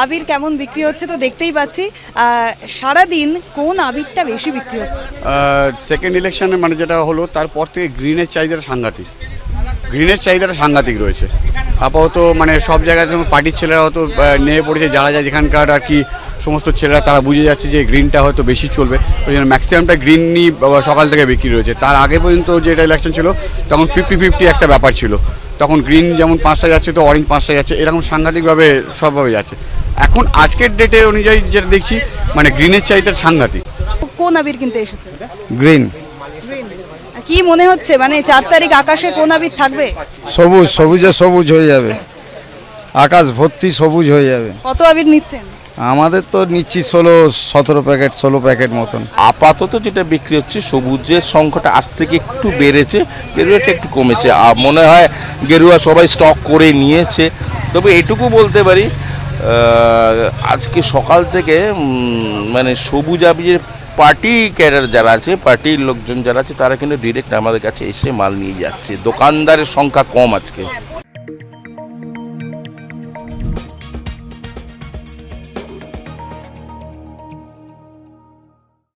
আবির কেমন বিক্রি হচ্ছে তো দেখতেই পাচ্ছি। সারাদিন কোন আবিরটা বেশি বিক্রি হচ্ছে? সেকেন্ড ইলেকশনে মানে যেটা হলো তারপর থেকে গ্রিনের চাহিদাটা সাংঘাতিক রয়েছে আপাতত। মানে সব জায়গায় যেমন পার্টির ছেলেরা হয়তো নেমে পড়েছে, যারা যেখানকার আর কি সমস্ত ছেলেরা তারা বুঝে যাচ্ছে যে গ্রিনটা হয়তো বেশি চলবে, ওই জন্য ম্যাক্সিমামটা গ্রিনই সকাল থেকে বিক্রি রয়েছে। তার আগে পর্যন্ত যেটা ইলেকশন ছিল তখন 50-50 একটা ব্যাপার ছিল, তখন গ্রিন যেমন 5টা যাচ্ছে তো অরেঞ্জ 5টা যাচ্ছে, এরকম সাংঘাতিকভাবে সবভাবে যাচ্ছে। এখন আজকের ডেটে অনুযায়ী যেটা দেখছি মানে গ্রিনের চাহিদা সাংঘাতিক। কোন আবির কিনতে এসেছে? গ্রিন। কি মনে হচ্ছে মানে 4 তারিখ আকাশে কোন আবির থাকবে? সবুজ, সবুজে সবুজ হয়ে যাবে, আকাশ ভর্তি সবুজ হয়ে যাবে। কত আবির নিচ্ছেন? আমাদের তো নিচ্ছি 16-17 প্যাকেট, 16 প্যাকেট মতন। আপাতত যেটা বিক্রি হচ্ছে সবুজের সংখ্যাটা আজ থেকে একটু বেড়েছে, গেরুয়াটা একটু কমেছে। মনে হয় গেরুয়া সবাই স্টক করে নিয়েছে। তবে এটুকু বলতে পারি আজকে সকাল থেকে মানে সবুজ আবিরের পার্টি ক্যাডার যারা আছে, পার্টির লোকজন যারা আছে তারা কিন্তু ডিরেক্ট আমাদের কাছে এসে মাল নিয়ে যাচ্ছে। দোকানদারের সংখ্যা কম আজকে।